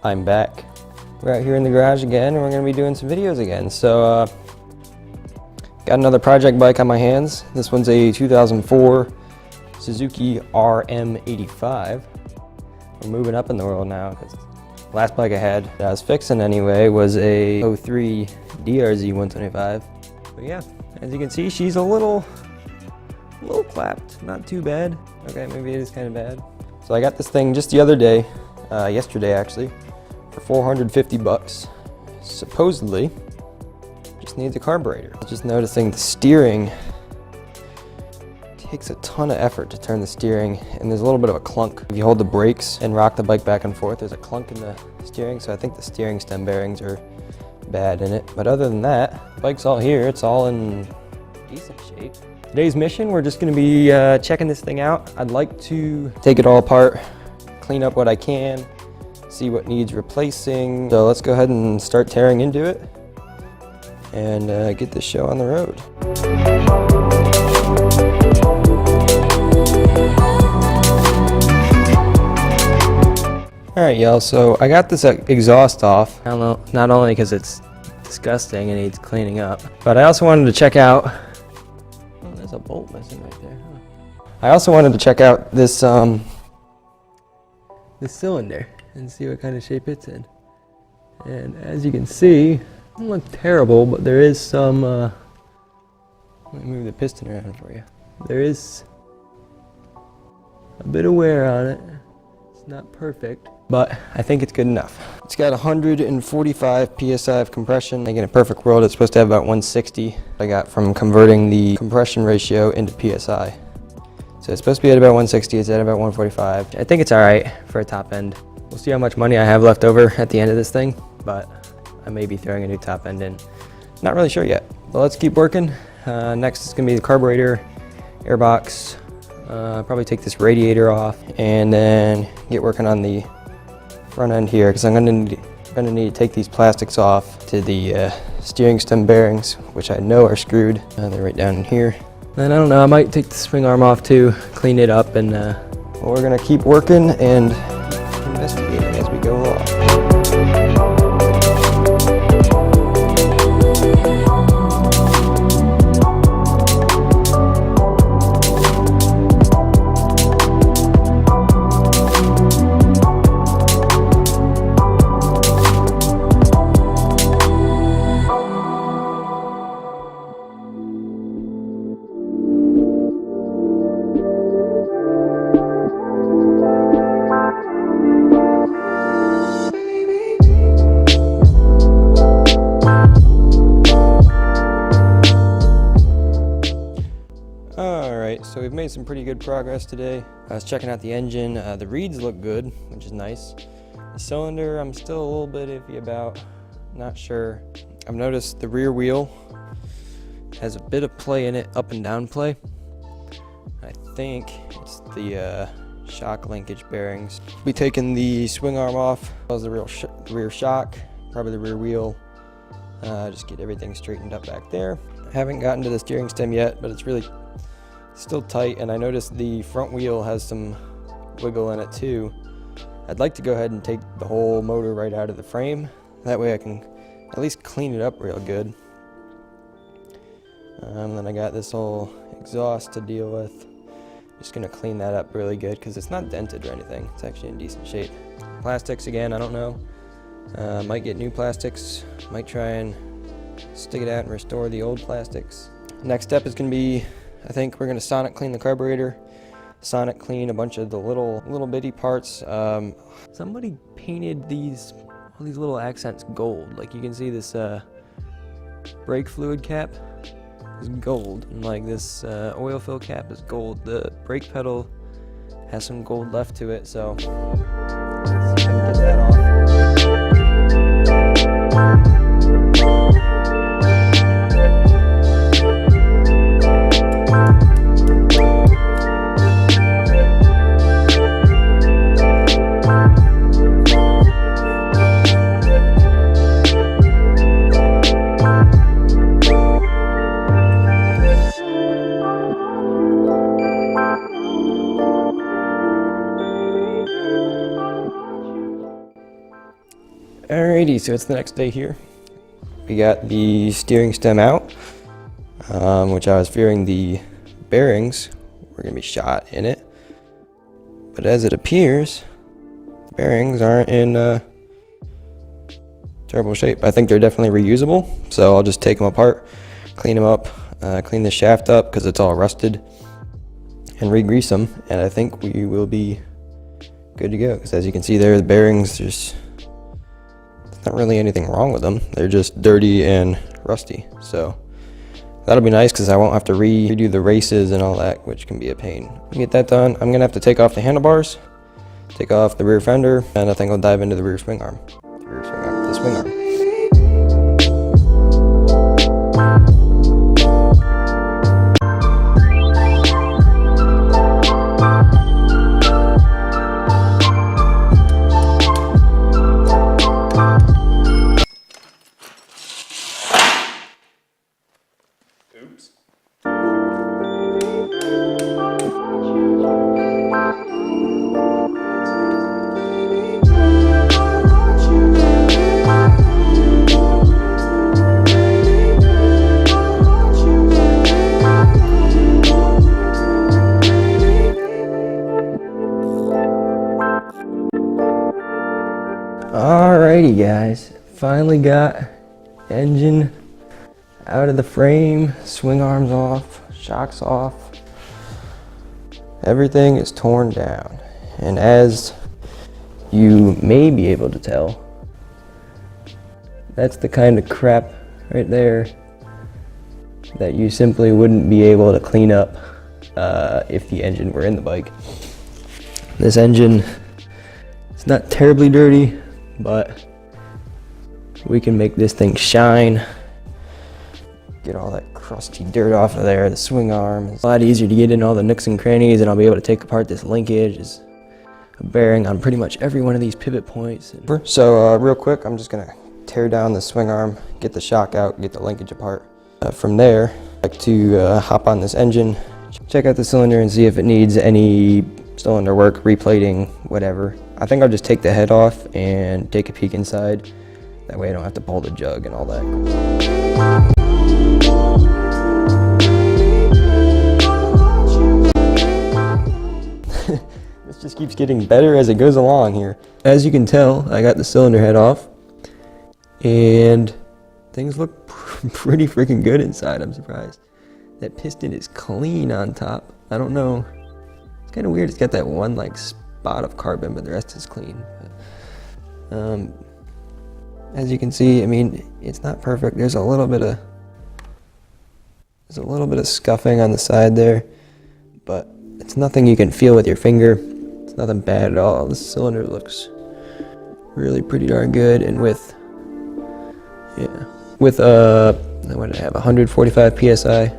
I'm back. We're out here in the garage again and we're going to be doing some videos again. So got another project bike on my hands. This one's a 2004 Suzuki Rm85. We're moving up in the world now because the last bike I had that I was fixing anyway was a 03 DRZ 125. But yeah, as you can see, she's a little clapped, not too bad. Okay, maybe it is kind of bad. So I got this thing just the other day, yesterday actually, for 450 bucks. Supposedly, just needs a carburetor. I was just noticing the steering takes a ton of effort to turn the steering, and there's a little bit of a clunk. If you hold the brakes and rock the bike back and forth, there's a clunk in the steering, so I think the steering stem bearings are bad in it. But other than that, the bike's all here, it's all in decent shape. Today's mission, we're just gonna be checking this thing out. I'd like to take it all apart, clean up what I can, see what needs replacing. So let's go ahead and start tearing into it and get this show on the road. All right, y'all, so I got this exhaust off. I don't know, not only because it's disgusting and needs cleaning up, but I also wanted to check out, oh, there's a bolt missing right there, huh? I also wanted to check out this, this cylinder and see what kind of shape it's in. And as you can see, it doesn't look terrible, but there is some, let me move the piston around for you. There is a bit of wear on it. It's not perfect, but I think it's good enough. It's got 145 PSI of compression. I think in a perfect world, it's supposed to have about 160. I got from converting the compression ratio into PSI. So it's supposed to be at about 160, it's at about 145. I think it's all right for a top end. We'll see how much money I have left over at the end of this thing, but I may be throwing a new top end in. Not really sure yet, but let's keep working. Next is gonna be the carburetor, airbox, probably take this radiator off, and then get working on the front end here, because I'm gonna need to take these plastics off to the steering stem bearings, which I know are screwed. They're right down in here. Then I don't know, I might take the swing arm off too, clean it up, and well, we're gonna keep working and investigating as we go along. So we've made some pretty good progress today. I was checking out the engine. The reeds look good, which is nice. The cylinder, I'm still a little bit iffy about. Not sure. I've noticed the rear wheel has a bit of play in it, up and down play. I think it's the shock linkage bearings. We'll be taking the swing arm off, as well as the rear shock, probably the rear wheel. Just get everything straightened up back there. I haven't gotten to the steering stem yet, but it's really still tight, and I noticed the front wheel has some wiggle in it too. I'd like to go ahead and take the whole motor right out of the frame. That way I can at least clean it up real good. Then I got this whole exhaust to deal with. Just gonna clean that up really good because it's not dented or anything. It's actually in decent shape. Plastics again, I don't know. Might get new plastics. Might try and stick it out and restore the old plastics. Next step is gonna be, I think we're gonna sonic clean the carburetor, sonic clean a bunch of the little bitty parts. Somebody painted all these little accents gold. Like you can see this brake fluid cap is gold, and like this oil fill cap is gold. The brake pedal has some gold left to it, so let's see if I can get that off. Alrighty, so it's the next day here. We got the steering stem out, which I was fearing the bearings were going to be shot in it. But as it appears, the bearings aren't in terrible shape. I think they're definitely reusable, so I'll just take them apart, clean them up, clean the shaft up because it's all rusted, and re-grease them, and I think we will be good to go. Because as you can see there, the bearings, there's not really anything wrong with them. They're just dirty and rusty. So that'll be nice because I won't have to redo the races and all that, which can be a pain. To get that done, I'm gonna have to take off the handlebars, take off the rear fender, and I think I'll dive into the rear swing arm. The swing arm. Oops. Alrighty guys, finally got engine out of the frame, swing arms off, shocks off. Everything is torn down. And as you may be able to tell, that's the kind of crap right there that you simply wouldn't be able to clean up if the engine were in the bike. This engine, it's not terribly dirty, but we can make this thing shine. Get all that crusty dirt off of there. The swing arm is a lot easier to get in all the nooks and crannies, and I'll be able to take apart this linkage. It's a bearing on pretty much every one of these pivot points. So real quick, I'm just gonna tear down the swing arm, get the shock out, get the linkage apart. From there, I like to hop on this engine, check out the cylinder and see if it needs any cylinder work, replating, whatever. I think I'll just take the head off and take a peek inside. That way I don't have to pull the jug and all that. This just keeps getting better as it goes along here. As you can tell, I got the cylinder head off and things look pretty freaking good inside. I'm surprised. That piston is clean on top. I don't know. It's kind of weird. It's got that one like spot of carbon, but the rest is clean. But, as you can see, I mean, it's not perfect. There's a little bit of scuffing on the side there, but it's nothing you can feel with your finger. It's nothing bad at all. The cylinder looks really pretty darn good, and with what did I have, 145 psi.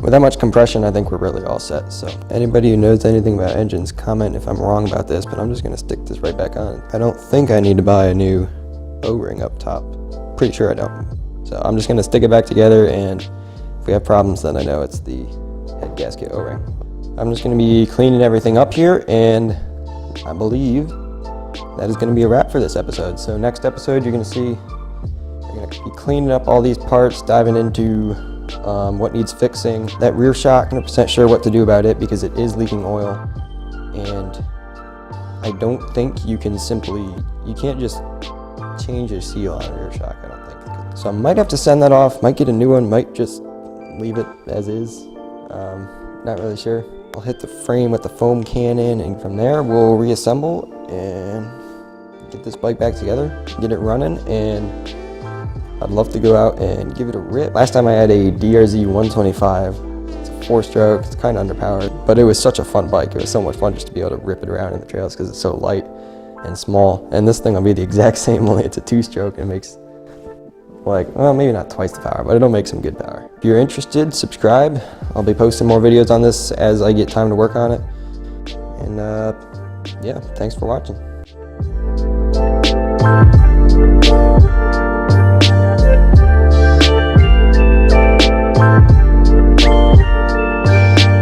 With that much compression, I think we're really all set. So anybody who knows anything about engines, comment if I'm wrong about this, but I'm just gonna stick this right back on. I don't think I need to buy a new O-ring up top. Pretty sure I don't. So I'm just gonna stick it back together, and if we have problems, then I know it's the head gasket O-ring. I'm just gonna be cleaning everything up here, and I believe that is gonna be a wrap for this episode. So next episode, you're gonna see, we're gonna be cleaning up all these parts, diving into what needs fixing. That rear shock, 100% sure what to do about it because it is leaking oil, and I don't think you can't just change your seal on a rear shock, I don't think. So I might have to send that off, might get a new one, might just leave it as is. Not really sure. I'll hit the frame with the foam cannon, and from there we'll reassemble and get this bike back together, get it running, and I'd love to go out and give it a rip. Last time I had a DRZ 125. It's a 4-stroke, it's kind of underpowered, but it was such a fun bike. It was so much fun just to be able to rip it around in the trails because it's so light and small. And this thing will be the exact same, only it's a 2-stroke and makes well, maybe not twice the power, but it'll make some good power. If you're interested, subscribe. I'll be posting more videos on this as I get time to work on it. And yeah, thanks for watching.